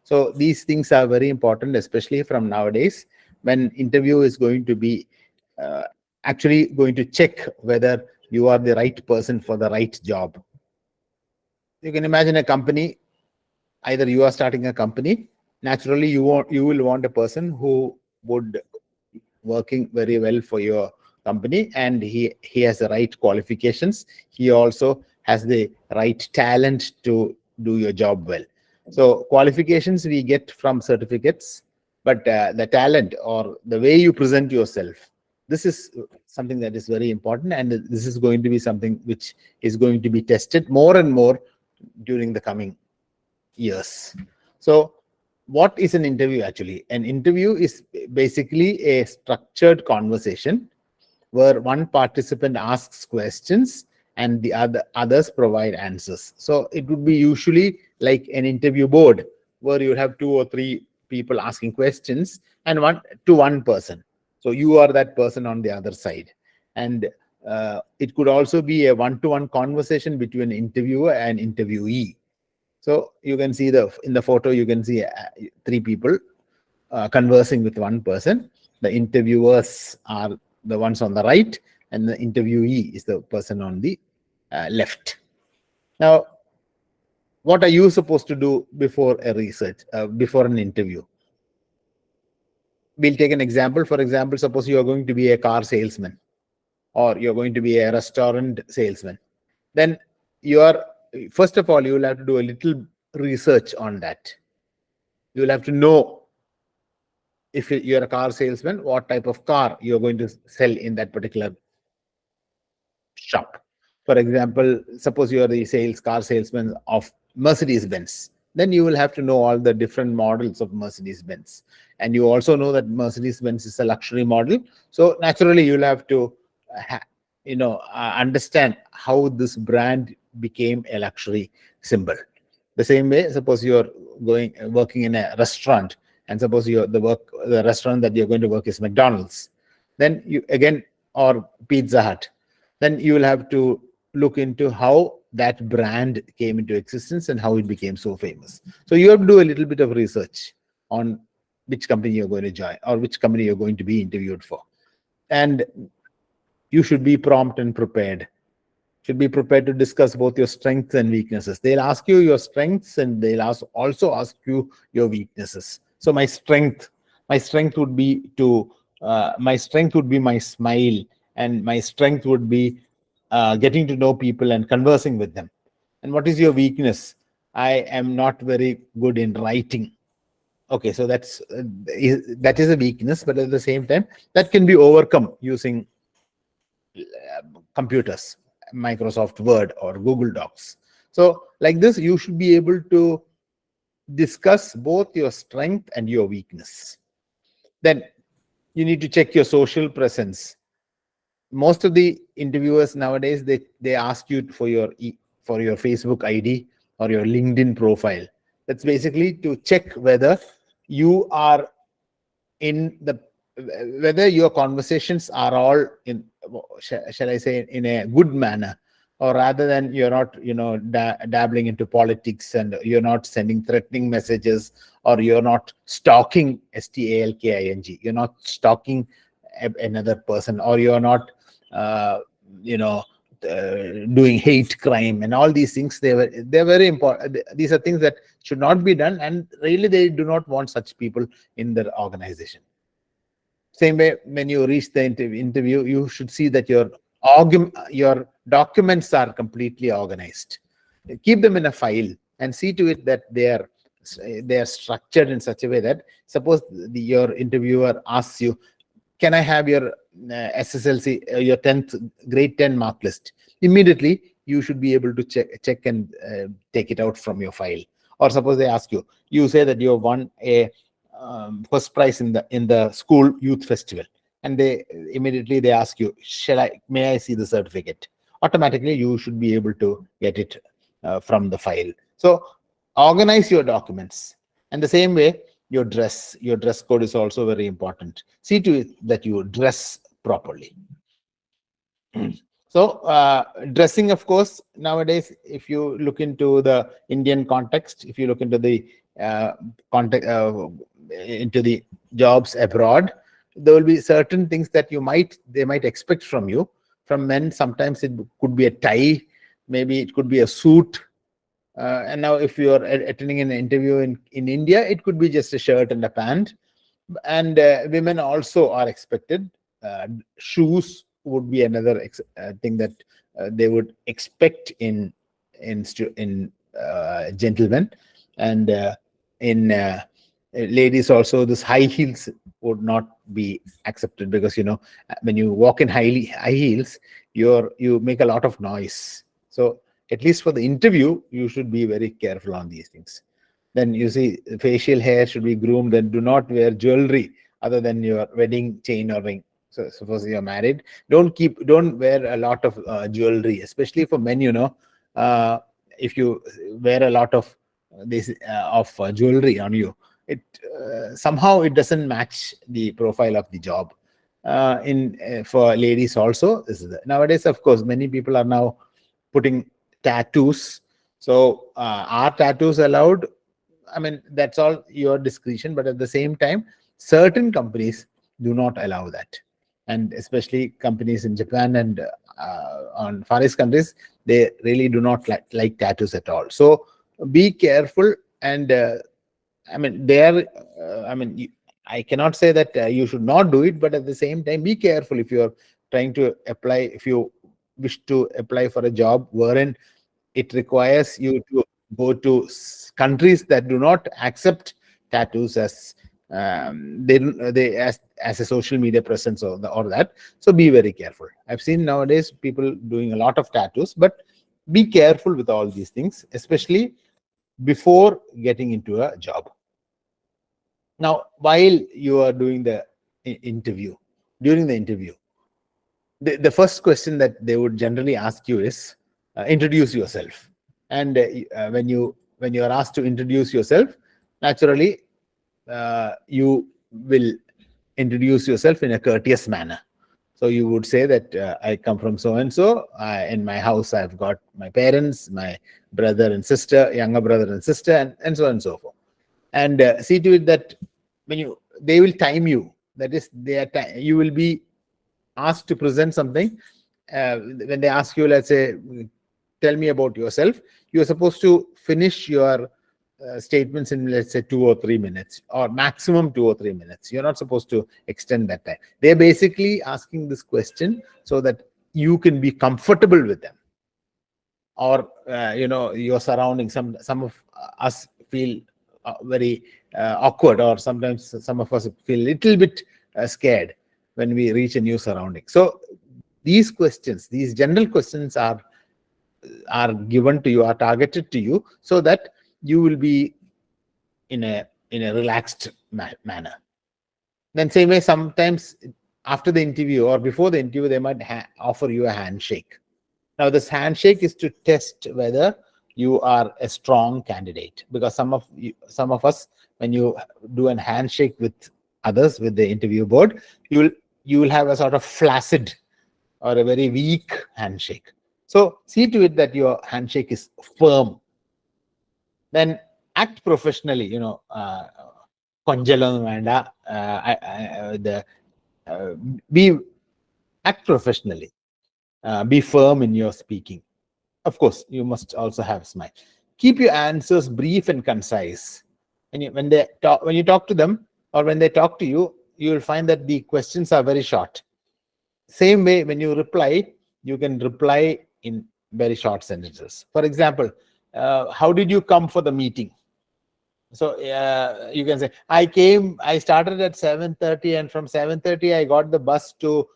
So these things are very important, especially from nowadays, when interview is going to be uh, actually going to check whether you are the right person for the right job. You can imagine a company, either you are starting a company, naturally you will want a person who would working very well for your company, and he has the right qualifications. He also has the right talent to do your job well. So qualifications we get from certificates, but the talent or the way you present yourself, this is something that is very important, and this is going to be something which is going to be tested more and more during the coming years. So what is an interview actually? An interview is basically a structured conversation where one participant asks questions and the others provide answers. So it would be usually like an interview board where you have 2 or 3 people asking questions and one person. So you are that person on the other side. And it could also be a one-to-one conversation between interviewer and interviewee. So you can see in the photo, you can see 3 people conversing with one person. The interviewers are the ones on the right, and the interviewee is the person on the left. Now, what are you supposed to do before before an interview? We'll take an example. For example, suppose you are going to be a car salesman or you're going to be a restaurant salesman. Then you are, first of all, you will have to do a little research on that. You will have to know, if you're a car salesman, what type of car you're going to sell in that particular shop. For example, suppose you are the car salesman of Mercedes-Benz. Then you will have to know all the different models of Mercedes-Benz. And you also know that Mercedes-Benz is a luxury model. So naturally, you'll have to understand how this brand became a luxury symbol. The same way, suppose you're working in a restaurant, and suppose the restaurant that you're going to work is McDonald's, then you again, or Pizza Hut, then you will have to look into how that brand came into existence and how it became so famous. So you have to do a little bit of research on which company you're going to join or which company you're going to be interviewed for. And you should be prompt and prepared. Should be prepared to discuss both your strengths and weaknesses. They'll ask you your strengths and they'll also ask you your weaknesses. So my strength would be my smile, and my strength would be getting to know people and conversing with them. And what is your weakness? I am not very good in writing. Okay, so that is a weakness, but at the same time, that can be overcome using computers, Microsoft Word or Google Docs. So like this, you should be able to discuss both your strength and your weakness. Then you need to check your social presence. Most of the interviewers nowadays, they ask you for your Facebook ID or your LinkedIn profile. That's basically to check whether you are whether your conversations are all in, shall I say, in a good manner, or rather than you're not dabbling into politics, and you're not sending threatening messages, or you're not stalking, STALKING, you're not stalking another person, or you're not doing hate crime and all these things. They're very important. These are things that should not be done, and really they do not want such people in their organization. Same way, when you reach the interview, you should see that your documents are completely organized. Keep them in a file and see to it that they are structured in such a way that, suppose your interviewer asks you, can I have your SSLC, your 10th grade 10 mark list? Immediately, you should be able to check and take it out from your file. Or suppose they ask you, you say that you have won a first prize in the school youth festival, and they immediately ask you, may I see the certificate? Automatically, you should be able to get it from the file. So organize your documents. And the same way, your dress code is also very important. See to it that you dress properly. So dressing, of course, nowadays, if you look into the Indian context, if you look into the uh, contact into the jobs abroad, there will be certain things that they might expect from you. From men, sometimes it could be a tie, maybe it could be a suit. And now, if you are attending an interview in India, it could be just a shirt and a pant. And women also are expected. Shoes would be another thing that they would expect in gentlemen. And in ladies also, this high heels would not be accepted, because when you walk in high heels, you make a lot of noise. So at least for the interview, you should be very careful on these things. Then you see, facial hair should be groomed, and do not wear jewelry other than your wedding chain or ring. So suppose you're married, don't wear a lot of jewelry, especially for men. Uh, if you wear a lot of jewelry on you, it somehow it doesn't match the profile of the job. In For ladies also, nowadays, of course, many people are now putting tattoos. So are tattoos allowed? I mean, that's all your discretion, but at the same time, certain companies do not allow that. And especially companies in Japan and on Far East countries, they really do not like tattoos at all. So be careful. And I mean, I cannot say that you should not do it, but at the same time, be careful if you're trying to apply, if you wish to apply for a job wherein it requires you to go to countries that do not accept tattoos as they as a social media presence, or that. So be very careful. I've seen nowadays people doing a lot of tattoos, but be careful with all these things, especially before getting into a job. Now, while you are doing the interview, during the interview, the first question that they would generally ask you is, introduce yourself. And when you are asked to introduce yourself, naturally you will introduce yourself in a courteous manner. So you would say that I come from so and so. In my house, I've got my parents, my brother and sister, younger brother and sister, and so on and so forth. And see to it that they will time you. That is, you will be asked to present something. When they ask you, let's say, tell me about yourself, you're supposed to finish your statements in, let's say, 2 or 3 minutes, or maximum 2 or 3 minutes. You're not supposed to extend that time. They're basically asking this question so that you can be comfortable with them, or your surroundings. Some of us feel very awkward, or sometimes some of us feel a little bit scared when we reach a new surrounding. So these questions, these general questions are given to you, are targeted to you, so that you will be in a relaxed manner. Then same way, sometimes after the interview or before the interview, they might offer you a handshake. Now, this handshake is to test whether you are a strong candidate, because some of us, when you do a handshake with others, with the interview board, you will have a sort of flaccid or a very weak handshake. So see to it that your handshake is firm. Then act professionally. Konjalon vanda, be act professionally. Be firm in your speaking. Of course, you must also have a smile. Keep your answers brief and concise. And when you talk to them, or when they talk to you, you will find that the questions are very short. Same way, when you reply, you can reply in very short sentences. For example, how did you come for the meeting? So you can say, I started at 7:30, and from 7:30 I got the bus to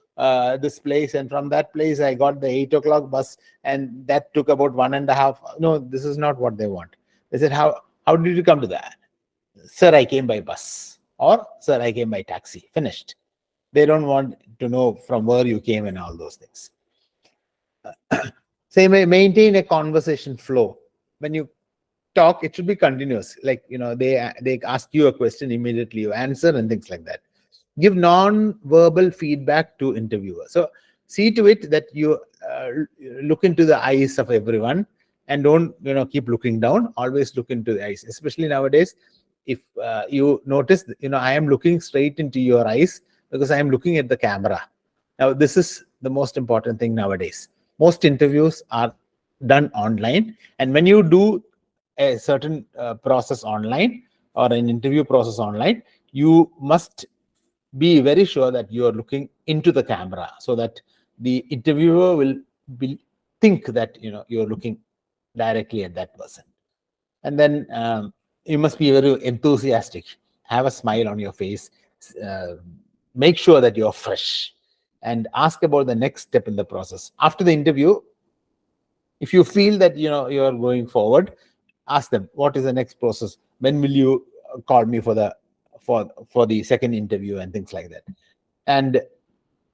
this place, and from that place I got the 8 o'clock bus, and that took about 1.5. No, this is not what they want. They said, how did you come to that? Sir, I came by bus, or sir, I came by taxi. Finished. They don't want to know from where you came and all those things. Same way, maintain a conversation flow. When you talk, it should be continuous. Like, they ask you a question, immediately you answer, and things like that. Give non-verbal feedback to interviewers. So see to it that you look into the eyes of everyone, and don't keep looking down. Always look into the eyes. Especially nowadays, if you notice, I am looking straight into your eyes because I am looking at the camera. Now, this is the most important thing nowadays. Most interviews are done online, and when you do a certain process online or an interview process online, you must be very sure that you are looking into the camera so that the interviewer will think that you're looking directly at that person. And then you must be very enthusiastic, have a smile on your face, uh, make sure that you're fresh, and ask about the next step in the process. After the interview, if you feel that you're going forward, ask them, what is the next process, when will you call me for the second interview, and things like that. And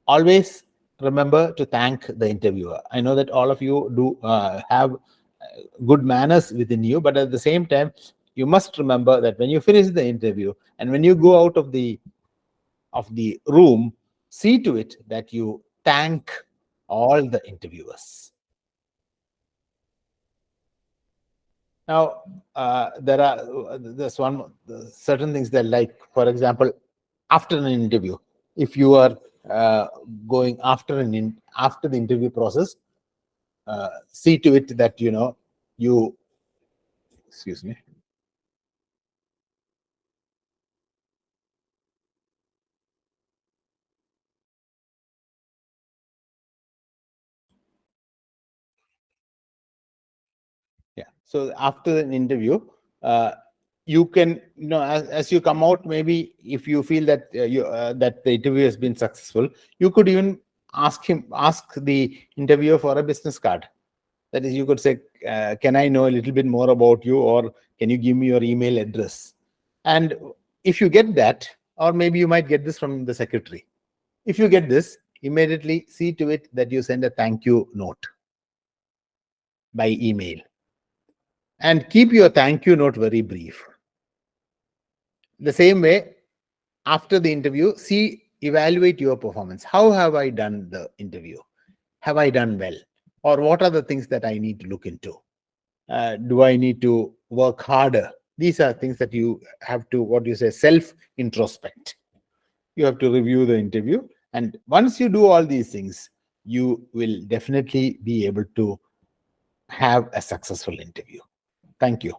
always remember to thank the interviewer. I know that all of you do have good manners within you, but at the same time, you must remember that when you finish the interview and when you go out of the room, see to it that you thank all the interviewers. Now, there's certain things that, like, for example, after an interview, if you are uh, going after the interview process, see to it that you excuse me. Yeah. So after an interview, uh, you can, as you come out, maybe if you feel that that the interview has been successful, you could even ask the interviewer for a business card. That is, you could say, can I know a little bit more about you, or can you give me your email address? And if you get that, or maybe you might get this from the secretary. If you get this, immediately see to it that you send a thank you note by email, and keep your thank you note very brief. The same way, after the interview, evaluate your performance. How have I done the interview? Have I done well? Or what are the things that I need to look into? Do I need to work harder? These are things that you have to, what you say, self introspect. You have to review the interview. And once you do all these things, you will definitely be able to have a successful interview. Thank you.